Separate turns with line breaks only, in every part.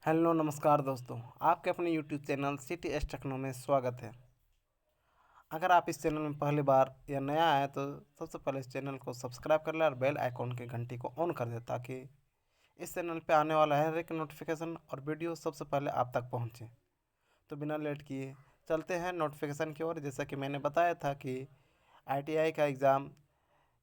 Hello नमस्कार दोस्तों। आपके अपने YouTube channel City S Techno में स्वागत है। अगर आप इस चैनल में पहली बार या नया आए तो सबसे पहले इस चैनल को सब्सक्राइब कर ले और बेल आइकॉन की घंटी को ऑन कर दे ताकि इस चैनल पे आने वाला हर एक नोटिफिकेशन और वीडियो सबसे पहले आप तक पहुंचे। तो बिना लेट किए चलते हैं नोटिफिकेशन की ओर। जैसा कि मैंने बताया था कि आईटीआई का एग्ज़ाम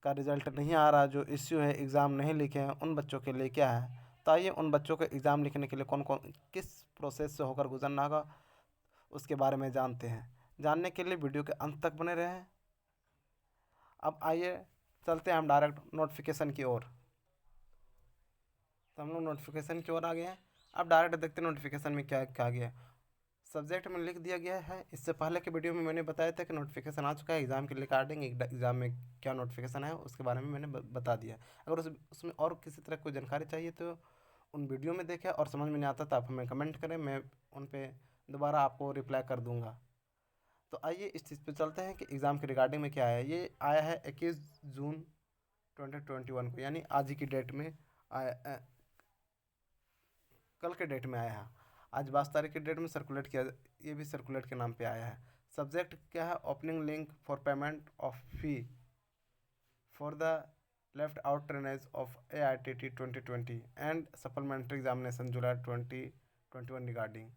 का रिज़ल्ट नहीं आ रहा, जो इश्यू है एग्ज़ाम नहीं लिखे हैं उन बच्चों के लिए क्या है। तो आइए उन बच्चों को एग्ज़ाम लिखने के लिए कौन कौन किस प्रोसेस से होकर गुजरना होगा उसके बारे में जानते हैं। जानने के लिए वीडियो के अंत तक बने रहें। अब आइए चलते हैं हम डायरेक्ट नोटिफिकेशन की ओर। तो हम लोग नोटिफिकेशन की ओर आ गए हैं। अब डायरेक्ट देखते हैं नोटिफिकेशन में क्या क्या गया है। सब्जेक्ट में लिख दिया गया है। इससे पहले के वीडियो में मैंने बताया था कि नोटिफिकेशन आ चुका है एग्ज़ाम के रिगार्डिंग। एग्ज़ाम में क्या नोटिफिकेशन है उसके बारे में मैंने बता दिया। अगर उसमें और किसी तरह कोई जानकारी चाहिए तो उन वीडियो में देखें, और समझ में नहीं आता तो आप हमें कमेंट करें, मैं उन पर दोबारा आपको रिप्लाई कर दूँगा। तो आइए इस चीज़ पे चलते हैं कि एग्ज़ाम के रिगार्डिंग में क्या है। ये आया है 21 जून 2021 को, यानी आज ही की डेट में आया, कल के डेट में आया है। आज 22 तारीख की डेट में सर्कुलेट किया, ये भी सर्कुलेट के नाम पे आया है। सब्जेक्ट क्या है? Opening link for payment of fee for the left out trainees of AITT 2020 and supplementary examination July 2021 regarding.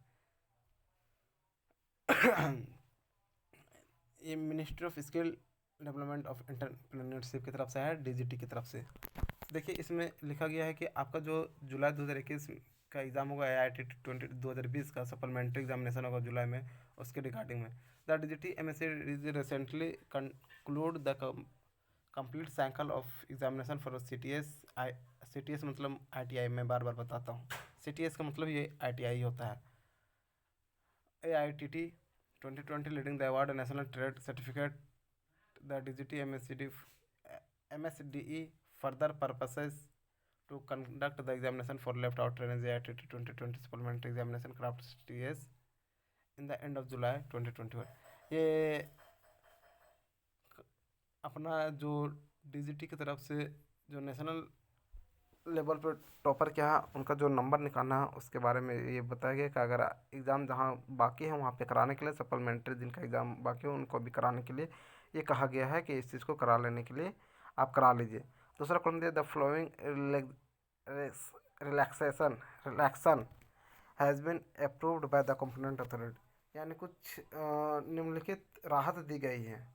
ये ministry of skill development of entrepreneurship की तरफ से है, DGT की तरफ से। देखिए इसमें लिखा गया है कि आपका जो जुलाई 2021 का एग्ज़ाम होगा, AITT 2020 का सप्लीमेंट्री एग्जामिनेशन होगा जुलाई में, उसके रिगार्डिंग में the DGT MSc is recently conclude the complete cycle of examination for CTS मतलब ITI। मैं बार बार बताता हूँ, CTS का मतलब ये ITI होता है। AITT 2020 leading the award national trade certificate, the DGT MSDE further purposes to conduct the examination for left out trainers AITT 2020 supplementary examination craft TS in the end of July 2021। ये अपना जो DGT की तरफ से जो national level पर topper क्या है उनका जो नंबर निकालना है उसके बारे में ये बताया गया कि अगर एग्ज़ाम जहाँ बाकी है वहाँ पे कराने के लिए, सप्लीमेंट्री जिनका एग्ज़ाम बाकी है उनको भी कराने के लिए ये कहा गया है कि इस चीज़ को करा लेने के लिए आप करा लीजिए। दूसरा कॉलम दिया, the flowing relaxin has been approved by the competent authority, यानी कुछ निम्नलिखित राहत दी गई है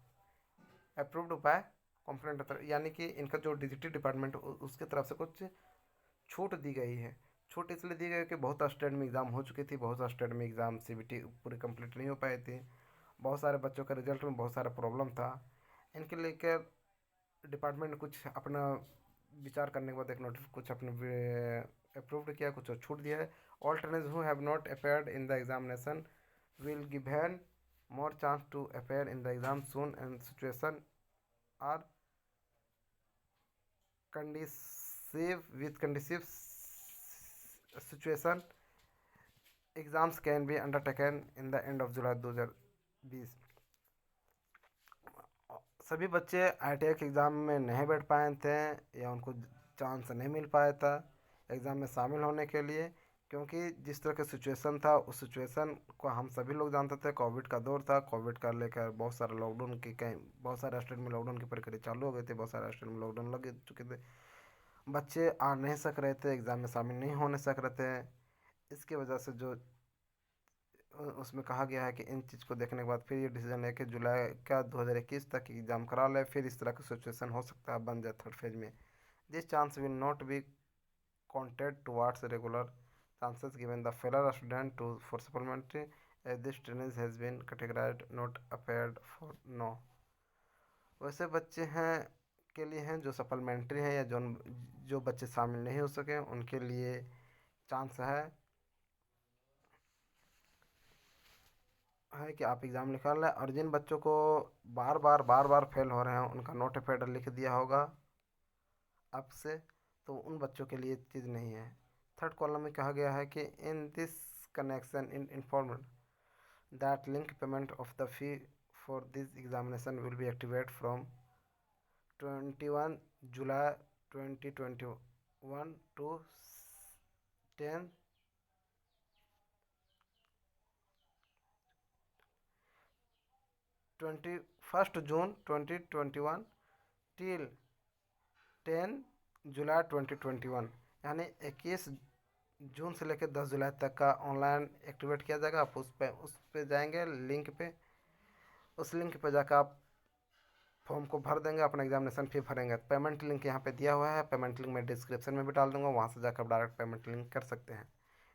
अप्रूव्ड बाय कॉम्पिटेंट अथॉरिटी, यानी कि इनका जो डिजिटल डिपार्टमेंट उसके तरफ से कुछ छूट दी गई है। छूट इसलिए दी गई कि बहुत स्टेट में एग्ज़ाम हो चुकी थी, बहुत स्टेट में एग्ज़ाम CBT पूरी कंप्लीट नहीं हो पाए थे, बहुत सारे बच्चों के रिजल्ट में बहुत सारा प्रॉब्लम था। इनके लेकर डिपार्टमेंट ने कुछ अपना विचार करने के बाद एक नोटिस कुछ अपने अप्रूव्ड किया, कुछ छूट दिया है। All trainers who have not appeared in the examination will given more chance to appear in the exam soon and situation are conducive situation exams can be undertaken in the end of July 2020। सभी बच्चे ITI के exam में नहीं बैठ पाए थे या उनको चांस नहीं मिल पाया था एग्ज़ाम में शामिल होने के लिए, क्योंकि जिस तरह का सिचुएशन था उस सिचुएशन को हम सभी लोग जानते थे। कोविड का दौर था, कोविड का लेकर बहुत सारे लॉकडाउन की कहीं बहुत सारे स्टेट में लॉकडाउन की प्रक्रिया चालू हो गई थी, बहुत सारे स्टेट में लॉकडाउन लग चुके थे, बच्चे आ नहीं सक रहे थे, एग्ज़ाम में शामिल नहीं होने सक रहे थे। इसकी वजह से जो उसमें कहा गया है कि इन चीज़ को देखने के बाद फिर ये डिसीजन है कि जुलाई का 2021 तक एग्ज़ाम करा ले, फिर इस तरह का सिचुएशन हो सकता है बन जाए थर्ड फेज में। This chance will not be counted towards regular chances given the failure student to for supplementary as this training has been categorised not appeared for no. वैसे बच्चे हैं के लिए हैं जो सप्लीमेंट्री हैं या जो बच्चे शामिल नहीं हो सके उनके लिए चांस है कि आप एग्ज़ाम निकाल लें। और जिन बच्चों को बार बार फेल हो रहे हैं उनका नोट अपेयर्ड लिख दिया होगा अब से, तो उन बच्चों के लिए चीज़ नहीं है। थर्ड कॉलम में कहा गया है कि in this connection in informed that link payment of the fee for this examination will be activate from 21 July 2021 to 10 21 June 2021 till 10 July 2021, यानी 21 जून से लेकर 10 जुलाई तक का ऑनलाइन एक्टिवेट किया जाएगा। आप उस पे जाएंगे लिंक पे, उस लिंक पे जाकर आप फॉर्म को भर देंगे, अपना एग्जामिनेशन फी भरेंगे। पेमेंट लिंक यहाँ पे दिया हुआ है, पेमेंट लिंक मैं डिस्क्रिप्शन में भी डाल दूंगा, वहाँ से जाकर आप डायरेक्ट पेमेंट लिंक कर सकते हैं।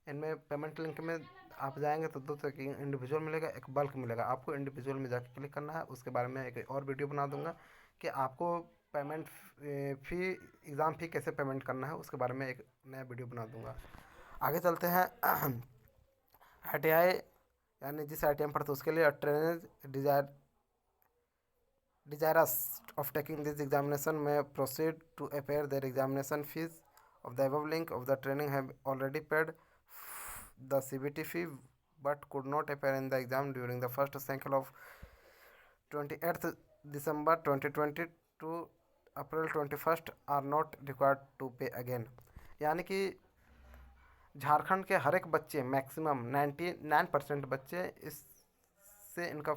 इनमें पेमेंट लिंक में आप जाएंगे तो दो तरह की इंडिविजुअल मिलेगा, एक बल्क मिलेगा। आपको इंडिविजुअल में जाकर क्लिक करना है, उसके बारे में एक और वीडियो बना दूंगा कि आपको पेमेंट फ़ी, एग्ज़ाम फ़ी कैसे पेमेंट करना है, उसके बारे में एक नया वीडियो बना दूंगा। आगे चलते हैं। ITI यानी जिस ITI में पढ़ते उसके लिए ट्रेनेज desirous of taking this examination may proceed to pay their examination fees of the above link of the training have already paid the CBT fee but could not appear in the exam during the first cycle of 28th December 2020 to April 21st are not required to pay again। यानी कि झारखंड के हर एक बच्चे, maximum 99% बच्चे इससे इनका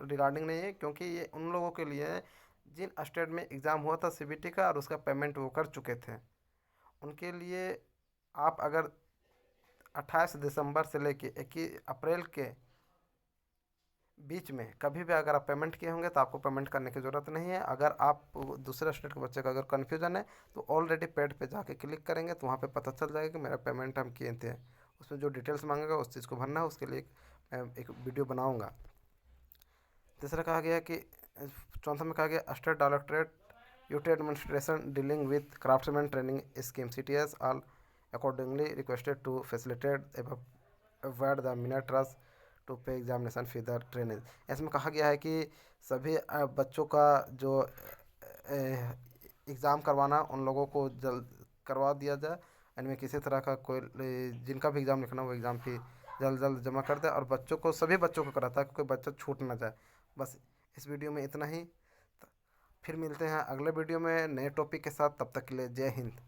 regarding नहीं है, क्योंकि ये उन लोगों के लिए है जिन स्टेट में एग्ज़ाम हुआ था CBT का और उसका पेमेंट वो कर चुके थे। उनके लिए आप अगर 28 दिसंबर से लेके 21 अप्रैल के बीच में कभी भी अगर आप पेमेंट किए होंगे तो आपको पेमेंट करने की ज़रूरत नहीं है। अगर आप दूसरे स्टेट के बच्चे का अगर कन्फ्यूज़न है तो ऑलरेडी पेड पे जाके क्लिक करेंगे तो वहाँ पे पता चल जाएगा कि मेरा पेमेंट हम किए थे। उसमें जो डिटेल्स मांगेगा उस चीज़ को भरना है, उसके लिए मैं एक वीडियो बनाऊँगा। तीसरा कहा गया कि चौथा में कहा गया state directorate UT administration dealing with craftsman training scheme CTS all accordingly requested to facilitate avoid the minute rush to pay examination fee the training. इसमें कहा गया है कि सभी बच्चों का जो एग्ज़ाम करवाना उन लोगों को जल्द करवा दिया जाए। इनमें किसी तरह का कोई जिनका भी एग्ज़ाम लिखना वो एग्ज़ाम फी जल्द जमा कर दे और बच्चों को, सभी बच्चों को कराता है कि कोई बच्चा छूट ना जाए। बस इस वीडियो में इतना ही। फिर मिलते हैं अगले वीडियो में नए टॉपिक के साथ, तब तक के लिए जय हिंद।